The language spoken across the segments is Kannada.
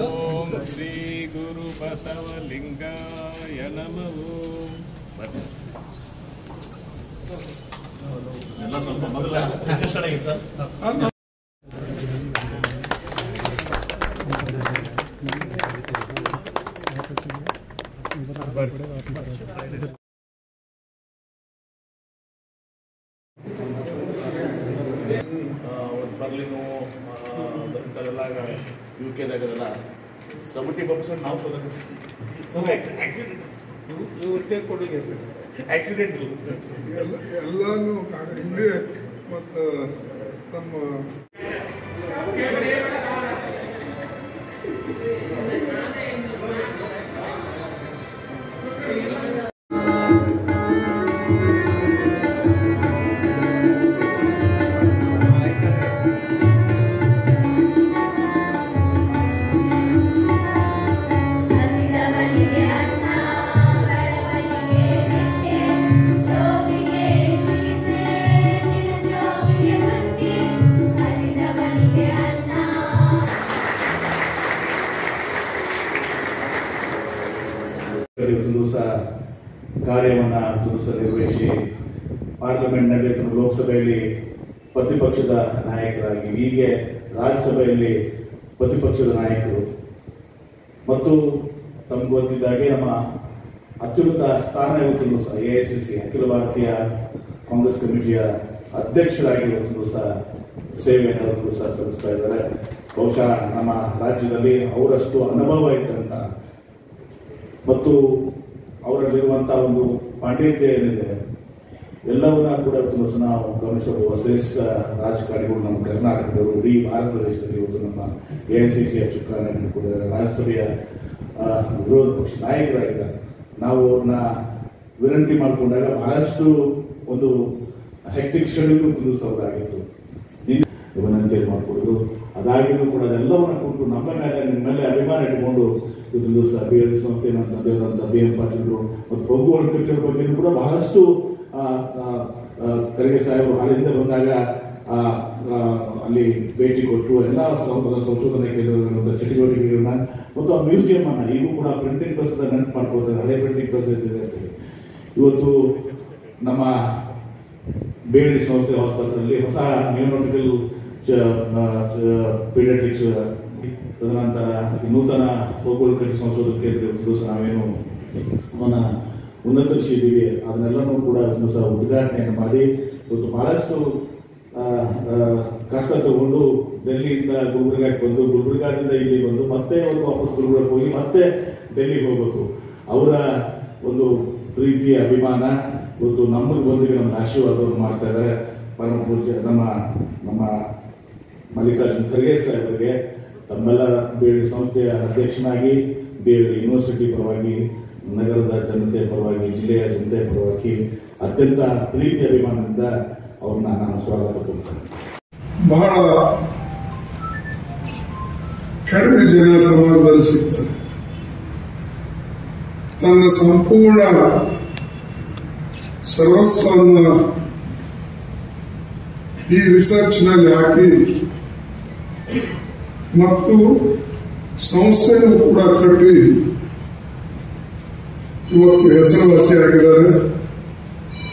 ಓಂ ಶ್ರೀ ಗುರು ಬಸವಲಿಂಗಾಯ ನಮಃ. ಎಲ್ಲ ಸ್ವಲ್ಪ ಮೊದಲ ಬರ್ಲಿನು ಯುಕೆದಾಗಲ್ಲ 70% ನಾವು ಆಕ್ಸಿಡೆಂಟ್ ಎಲ್ಲಾನು ಇಲ್ಲಿ ಮತ್ತು ನಮ್ಮ ಕಾರ್ಯವನ್ನು ನಿರ್ವಹಿಸಿ ಪಾರ್ಲಿಮೆಂಟ್ನಲ್ಲಿ ಲೋಕಸಭೆಯಲ್ಲಿ ಪ್ರತಿಪಕ್ಷದ ನಾಯಕರಾಗಿ, ಹೀಗೆ ರಾಜ್ಯಸಭೆಯಲ್ಲಿ ಪ್ರತಿಪಕ್ಷದ ನಾಯಕರು ಮತ್ತು ತಮ್ಗೆ ಗೊತ್ತಿದ್ದಾಗೆ ನಮ್ಮ ಅತ್ಯುನ್ನತ ಸ್ಥಾನ ಇವತ್ತು ಸಹ AICC ಅಖಿಲ ಭಾರತೀಯ ಕಾಂಗ್ರೆಸ್ ಕಮಿಟಿಯ ಅಧ್ಯಕ್ಷರಾಗಿ ಇವತ್ತು ಸಹ ಸೇವೆಯನ್ನು ಸಹ ಸಲ್ಲಿಸ್ತಾ ಇದ್ದಾರೆ. ಬಹುಶಃ ನಮ್ಮ ರಾಜ್ಯದಲ್ಲಿ ಅವರಷ್ಟು ಅನುಭವ ಇದ್ದಂತ ಮತ್ತು ಅವರಲ್ಲಿರುವಂತಹ ಒಂದು ಪಾಂಡಿತ್ಯ ಏನಿದೆ ಎಲ್ಲವನ್ನ ಕೂಡ ಇವತ್ತು ನಾವು ಗಮನಿಸಬಹುದು. ಶ್ರೇಷ್ಠ ರಾಜಕಾರಣಿಗಳು ನಮ್ಮ ಕರ್ನಾಟಕದವರು, ಇಡೀ ಭಾರತ ದೇಶದಲ್ಲಿ ಇವತ್ತು ನಮ್ಮ AICC ಚುಕ್ಕಾಣಿ ಹಿಡಿದುಕೊಂಡಿದ್ದಾರೆ. ರಾಜ್ಯಸಭೆಯ ವಿರೋಧ ಪಕ್ಷ ನಾಯಕರಾಗಿದ್ದಾರೆ. ನಾವು ಅವ್ರನ್ನ ವಿನಂತಿ ಮಾಡಿಕೊಂಡಾಗ ಬಹಳಷ್ಟು ಒಂದು ಹೆಕ್ಟಿಕ್ ಶೆಡ್ಯೂಲ್ ಅವರಾಗಿತ್ತು. ವಿನಂತಿಯನ್ನು ಮಾಡಿಕೊಡೋದು, ಅದಾಗಿಯೂ ಕೂಡ ಅದೆಲ್ಲವನ್ನ ಕೊಟ್ಟು ನಮ್ಮ ಮೇಲೆ ನಿಮ್ಮ ಮೇಲೆ ಅಭಿಮಾನ ಇಟ್ಕೊಂಡು ಇವತ್ತು ದಿವಸ BLD ಸಂಸ್ಥೆ ನನ್ನ ತಂದೆಯವರಂತ BM ಪಾಟೀಲರು ಮತ್ತು ಫಗು ಹೊರಟಿರ ಬಗ್ಗೆಯೂ ಕೂಡ ಬಹಳಷ್ಟು ಖರ್ಗೆ ಸಾಹೇಬರು ಹಾಲಿಂದ ಬಂದಾಗ ಅಲ್ಲಿ ಭೇಟಿ ಕೊಟ್ಟು ಎಲ್ಲ ಸಂಶೋಧನಾ ಕೇಂದ್ರಗಳ ಚಟುವಟಿಕೆಗಳನ್ನ ಮತ್ತು ಆ ಮ್ಯೂಸಿಯಂ ಅನ್ನ ಈಗೂ ಕೂಡ ಪ್ರಿಂಟಿಂಗ್ ಪ್ರೆಸ್ ನೆನಪು ಮಾಡ್ಕೋತಾರೆ. ಹಳೆ ಪ್ರಿಂಟಿಂಗ್ ಪ್ರೆಸ್ ಇರ್ತಿದೆ ಅಂತ ಇವತ್ತು ನಮ್ಮ BLD ಸಂಸ್ಥೆ ಆಸ್ಪತ್ರೆಯಲ್ಲಿ ಹೊಸ ನ್ಯೂರೋಟಿಕಲ್ ಪೀಡಿಯಾಟ್ರಿಕ್ಸ್, ತದನಂತರ ನೂತನ ಭೌಗೋಳಿಕ ಸಂಶೋಧನಾ ಕೇಂದ್ರ ನಾವೇನು ಉನ್ನತರಿಸಿದ್ದೀವಿ ಅದನ್ನೆಲ್ಲನೂ ಕೂಡ ಸಹ ಉದ್ಘಾಟನೆಯನ್ನು ಮಾಡಿ ಇವತ್ತು ಬಹಳಷ್ಟು ಕಷ್ಟ ತಗೊಂಡು ಡೆಲ್ಲಿಯಿಂದ ಗುಲ್ಬರ್ಗಾಕ್ಕೆ ಬಂದು, ಗುಲ್ಬರ್ಗಾದಿಂದ ಇಲ್ಲಿ ಬಂದು ಮತ್ತೆ ಇವತ್ತು ವಾಪಸ್ ಗುಲ್ಬರ್ಗಕ್ಕೆ ಹೋಗಿ ಮತ್ತೆ ಡೆಲ್ಲಿಗೆ ಹೋಗ್ಬೇಕು. ಅವರ ಒಂದು ಪ್ರೀತಿ ಅಭಿಮಾನ ಇವತ್ತು ನಮಗೆ ಬಂದಿಗೆ ನಮ್ಗೆ ಆಶೀರ್ವಾದವನ್ನು ಮಾಡ್ತಾ ಇದ್ದಾರೆ. ಪರಮ ಪೂಜ್ಯ ನಮ್ಮ ಮಲ್ಲಿಕಾರ್ಜುನ್ ಖರ್ಗೆ ಸಾಹೇಬರಿಗೆ ತಮ್ಮೆಲ್ಲ BLD ಸಂಸ್ಥೆಯ ಅಧ್ಯಕ್ಷನಾಗಿ, BLD ಯೂನಿವರ್ಸಿಟಿ ಪರವಾಗಿ, ನಗರದ ಜನತೆ ಪರವಾಗಿ, ಜಿಲ್ಲೆಯ ಜನತೆ ಪರವಾಗಿ ಅತ್ಯಂತ ಪ್ರೀತಿ ಅಭಿಮಾನದಿಂದ ಅವ್ರನ್ನ ನಾನು ಸ್ವಾಗತ ಕೊಡ್ತೇನೆ. ಬಹಳ ಕಡಿಮೆ ಜನ ಸಮಾಜದಲ್ಲಿ ಸಿಗ್ತಾರೆ. ತನ್ನ ಸಂಪೂರ್ಣ ಸರ್ವಸ್ವನ್ನ ಈ ರಿಸರ್ಚ್ ನಲ್ಲಿ ಹಾಕಿ ಮತ್ತು ಸಂಸ್ಥೆಯನ್ನು ಕೂಡ ಕಟ್ಟಿ ಇವತ್ತು ಹೆಸರುವಾಸಿಯಾಗಿದ್ದಾರೆ.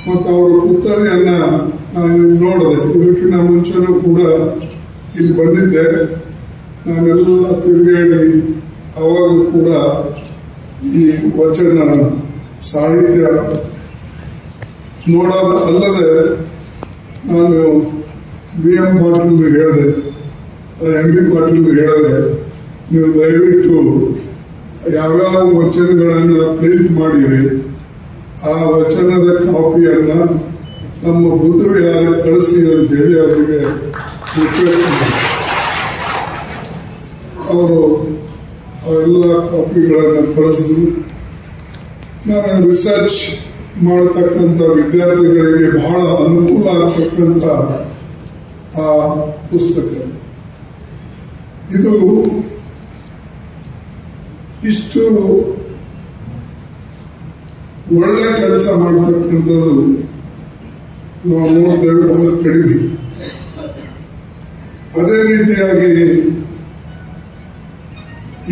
ಮತ್ತು ಅವರ ಪುತ್ಥಳಿಯನ್ನ ನಾನು ನೋಡಿದೆ. ಇದಕ್ಕಿಂತ ಮುಂಚೆನೂ ಕೂಡ ಇಲ್ಲಿ ಬಂದಿದ್ದೆ. ನಾನೆಲ್ಲ ತಿರುಗಾಡಿ ಅವಾಗೂ ಕೂಡ ಈ ವಚನ ಸಾಹಿತ್ಯ ನೋಡೋದ ಅಲ್ಲದೆ ನಾನು BM ಪಾಟೀಲ್ ಹೇಳಿದೆ, MB ಪಾಟೀಲ್ ಹೇಳಿದೆ, ನೀವು ದಯವಿಟ್ಟು ಯಾವ್ಯಾವ ವಚನಗಳನ್ನ ಪ್ರಿಂಟ್ ಮಾಡಿರಿ ಆ ವಚನದ ಕಾಪಿಯನ್ನ ನಮ್ಮ ಬುದ್ಧವಿಹಾರ ಕಳಿಸಿ ಅಂತ ಹೇಳಿ ಅವರಿಗೆ ರಿಕ್ವೆಸ್ಟ್ ಮಾಡಿ ಅವರು ಅವೆಲ್ಲ ಕಾಪಿಗಳನ್ನು ಕಳಿಸಿದ್ರು. ನಾನು ರಿಸರ್ಚ್ ಮಾಡತಕ್ಕಂಥ ವಿದ್ಯಾರ್ಥಿಗಳಿಗೆ ಬಹಳ ಅನುಕೂಲ ಆಗ್ತಕ್ಕಂಥ ಆ ಪುಸ್ತಕ ಇದು. ಇಷ್ಟು ಒಳ್ಳೆ ಕೆಲಸ ಮಾಡತಕ್ಕಂಥದ್ದು ನಾವು ನೋಡ್ತೇವೆ, ಬಹಳ ಕಡಿಮೆ. ಅದೇ ರೀತಿಯಾಗಿ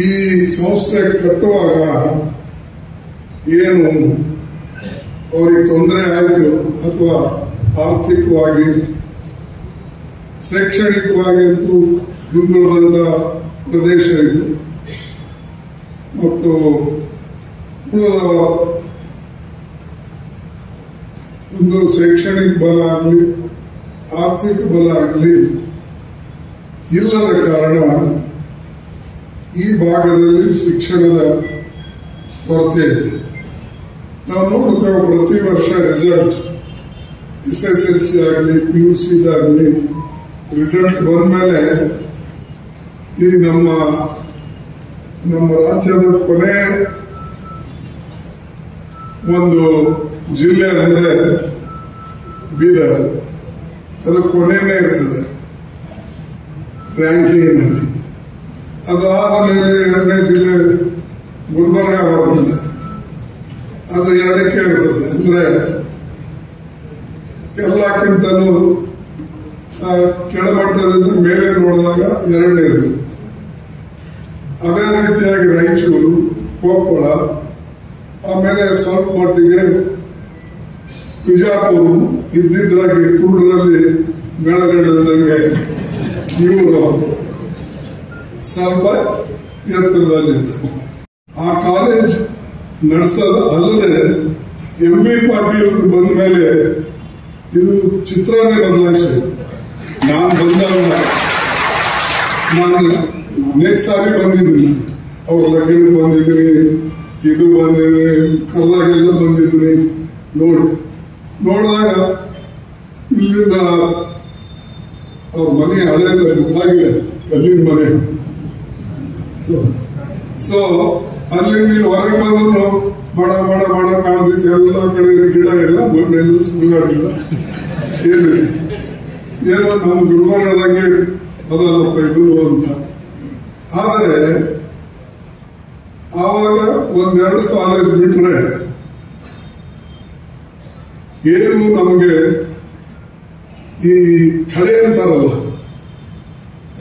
ಈ ಸಂಸ್ಥೆ ಕಟ್ಟುವಾಗ ಏನು ಅವರಿಗೆ ತೊಂದರೆ ಆಯಿತು ಅಥವಾ ಆರ್ಥಿಕವಾಗಿ ಶೈಕ್ಷಣಿಕವಾಗಿ ಅಂತೂ ಹಿಂದುಳಿದಂತ ಪ್ರದೇಶ ಇದು ಮತ್ತು ಒಂದು ಶೈಕ್ಷಣಿಕ ಬಲ ಆಗಲಿ ಆರ್ಥಿಕ ಬಲ ಆಗಲಿ ಇಲ್ಲದ ಕಾರಣ ಈ ಭಾಗದಲ್ಲಿ ಶಿಕ್ಷಣದ ಕೊರತೆ ಇದೆ. ನಾವು ನೋಡ್ತೇವೆ ಪ್ರತಿ ವರ್ಷ ರಿಸಲ್ಟ್ SSLC ಆಗಲಿ PUC ಆಗಲಿ ರಿಸಲ್ಟ್ ಬಂದ ಮೇಲೆ ಈ ನಮ್ಮ ರಾಜ್ಯದ ಕೊನೆ ಒಂದು ಜಿಲ್ಲೆ ಅಂದ್ರೆ ಬೀದರ್, ಅದು ಕೊನೆಯೇ ಇರ್ತದೆ ರ್ಯಾಂಕಿಂಗ್ನಲ್ಲಿ. ಅದು ಆದ ಮೇಲೆ ಎರಡನೇ ಜಿಲ್ಲೆ ಗುಲ್ಬರ್ಗ ಬರ್ತದೆ, ಅದು ಎರಡಕ್ಕೆ ಇರ್ತದೆ. ಅಂದ್ರೆ ಎಲ್ಲಕ್ಕಿಂತಲೂ ಕೆಳಮಟ್ಟದಿಂದ ಮೇಲೆ ನೋಡಿದಾಗ ಎರಡನೇ ಇರ್ತದೆ. ಅದೇ ರೀತಿಯಾಗಿ ರಾಯಚೂರು, ಕೊಪ್ಪಳ, ಆಮೇಲೆ ಸ್ವಲ್ಪ ಮಟ್ಟಿಗೆ ಬಿಜಾಪುರ ಇದ್ದಿದ್ರಾಗಿ ಕುರುಡರಲ್ಲಿ ಬೆಳಗಡದಂಗೆ ಇವರು ಸ್ವಲ್ಪ ಎತ್ತರದಲ್ಲಿದ್ದಾರೆ. ಆ ಕಾಲೇಜ್ ನಡೆಸೋದು ಅಲ್ಲದೆ MB ಪಾಟೀಲ್ ಬಂದ ಮೇಲೆ ಇದು ಚಿತ್ರನೇ ಬದಲಾಯಿಸಿದೆ. ನಾನು ಬಂದಾಗ ನಾನು ಅನೇಕ ಸಾರಿ ಬಂದಿದ್ದೀನಿ, ಅವ್ರ ಲಗ್ನಕ್ಕೆ ಬಂದಿದ್ದೀನಿ, ಇದು ಬಂದಿದ್ದೀನಿ, ಕರ್ದಾಗೆಲ್ಲ ಬಂದಿದ್ದೀನಿ. ನೋಡಿದಾಗ ಇಲ್ಲಿಂದ ಅವ್ರ ಮನೆ ಹಳೆಯದಾಗಿದೆ, ಕಲ್ಲಿನ ಮನೆ. ಸೊ ಅಲ್ಲಿಂದ ಹೊರಗೆ ಬಂದ್ರು ಬಡ ಬಡ ಬಡ ಕಾಣ್ತೈತಿ. ಎಲ್ಲ ಕಡೆ ಗಿಡ ಇಲ್ಲ, ಮಣ್ಣೆಲ್ಲ ಸುಡುಗಾಡಿಲ್ಲ, ಏನಿದೆ ಏನೋ ನಮ್ಮ ಗುಲ್ಬರ್ಗದಂಗೆ ಅದಲ್ಲಪ್ಪ ಇದು ಅಂತ. ಆದರೆ ಆವಾಗ ಒಂದೆರಡು ಕಾಲೇಜ್ ಬಿಟ್ರೆ ಏನು ನಮಗೆ ಈ ಕಳೆ ಅಂತಾರಲ್ಲ,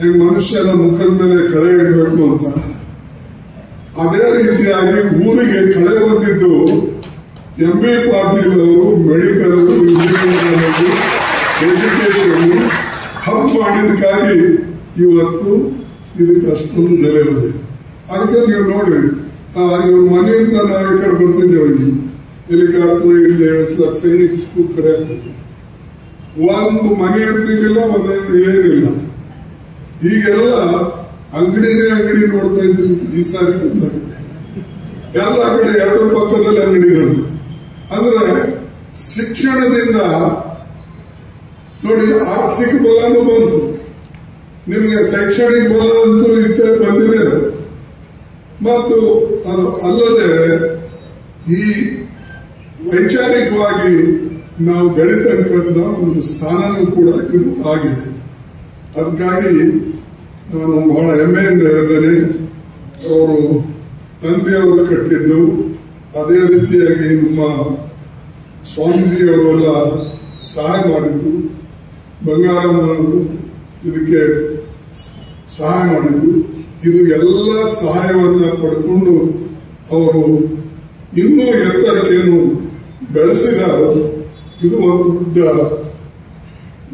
ಈಗ ಮನುಷ್ಯನ ಮುಖದ ಮೇಲೆ ಕಳೆ ಇರಬೇಕು ಅಂತ, ಅದೇ ರೀತಿಯಾಗಿ ಊರಿಗೆ ಕಳೆ ಬಂದಿದ್ದು MB ಪಾಟೀಲ್ ಅವರು ಮೆಡಿಕಲ್ ಇಂಜಿನಿಯರಿಂಗ್ ಎಜುಕೇಶನ್ ಹಬ್ ಮಾಡಿದಕ್ಕಾಗಿ ಇವತ್ತು ಇದಕ್ಕೆ ಅಷ್ಟೊಂದು ಬೆಲೆ ಬಂದಿದೆ. ಅದಕ್ಕೆ ನೀವು ನೋಡ್ರಿ, ಇವ್ರ ಮನೆಯಿಂದ ನಾವು ಈ ಕಡೆ ಬರ್ತಿದ್ದೇವೆ, ಹೆಲಿಕಾಪ್ಟರ್ ಇಲ್ಲಿ ಸೈನಿಕ್ ಸ್ಕೂಲ್ ಕಡೆ ಒಂದು ಮನೆ ಇರ್ತಿದ್ದಿಲ್ಲ, ಒಂದೇನು ಏನಿಲ್ಲ. ಈಗೆಲ್ಲ ಅಂಗಡಿನೇ ಅಂಗಡಿ ನೋಡ್ತಾ ಇದ್ದೀವಿ. ಈ ಸಾರಿ ಬಂದಾಗ ಎಲ್ಲ ಕಡೆ ಎರಡು ಪಕ್ಕದಲ್ಲಿ ಅಂಗಡಿಗಳು. ಅಂದ್ರೆ ಶಿಕ್ಷಣದಿಂದ ನೋಡಿ ಆರ್ಥಿಕ ಬಲನೂ ಬಂತು, ನಿಮಗೆ ಶೈಕ್ಷಣಿಕ ಬಲ ಅಂತೂ ಇತ್ತೆ ಬಂದಿದೆ. ಮತ್ತು ಅದು ಅಲ್ಲದೆ ಈ ವೈಚಾರಿಕವಾಗಿ ನಾವು ಬೆಳೀತಕ್ಕಂಥ ಒಂದು ಸ್ಥಾನನೂ ಕೂಡ ಇದು ಆಗಿದೆ. ಅದಕ್ಕಾಗಿ ನಾನು ಬಹಳ ಹೆಮ್ಮೆಯಿಂದ ಹೇಳಿದ್ದೇನೆ, ಅವರು ತಂದೆಯವರು ಕಟ್ಟಿದ್ದು, ಅದೇ ರೀತಿಯಾಗಿ ನಮ್ಮ ಸ್ವಾಮೀಜಿಯವರೆಲ್ಲ ಸಹಾಯ ಮಾಡಿದ್ದು, ಬಂಗಾರಮ್ಮನವರು ಇದಕ್ಕೆ ಸಹಾಯ ಮಾಡಿದ್ದು, ಇದು ಎಲ್ಲ ಸಹಾಯವನ್ನ ಪಡ್ಕೊಂಡು ಅವರು ಇನ್ನೂ ಎತ್ತರಕ್ಕೇನು ಬೆಳೆಸಿದಾಗ ಇದು ಒಂದು ದೊಡ್ಡ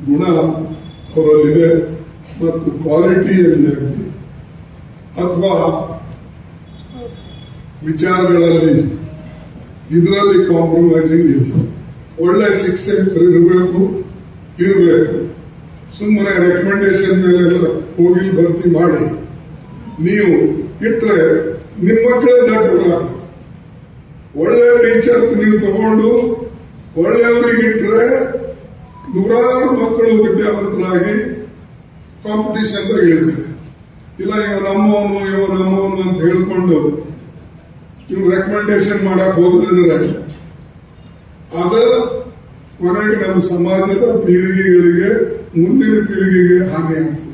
ಗುಣ ಅವರಲ್ಲಿದೆ. ಮತ್ತು ಕ್ವಾಲಿಟಿಯಲ್ಲಿ ಆಗಲಿ ಅಥವಾ ವಿಚಾರಗಳಲ್ಲಿ ಇದರಲ್ಲಿ ಕಾಂಪ್ರಮೈಸಿಂಗ್ ಇಲ್ಲ. ಒಳ್ಳೆ ಶಿಕ್ಷೆ ಇರಬೇಕು. ಸುಮ್ಮನೆ ರೆಕಮೆಂಡೇಶನ್ ಮೇಲೆಲ್ಲ ಹೋಗಿ ಭರ್ತಿ ಮಾಡಿ ನೀವು ಇಟ್ಟರೆ ನಿಮ್ಮ ಮಕ್ಕಳೇ ದಡ್ಡವರಾಗ. ಒಳ್ಳೆ ಟೀಚರ್ ನೀವು ತಗೊಂಡು ಒಳ್ಳೆಯವರಿಗೆ ಇಟ್ಟರೆ ನೂರಾರು ಮಕ್ಕಳು ವಿದ್ಯಾವಂತರಾಗಿ ಕಾಂಪಿಟೇಷನ್ ಇಳಿತಾರೆ. ಇಲ್ಲ ಇವ ನಮ್ಮವನು ಅಂತ ಹೇಳ್ಕೊಂಡು ಇವ್ ರೆಕಮೆಂಡೇಶನ್ ಮಾಡಕ್ ಹೋದ್ರೆ ಅದ ಕೊನೆಗೆ ನಮ್ಮ ಸಮಾಜದ ಪೀಳಿಗೆಗಳಿಗೆ ಮುಂದಿನ ಪೀಳಿಗೆಗೆ ಹಾನಿ ಆಗ್ತದೆ.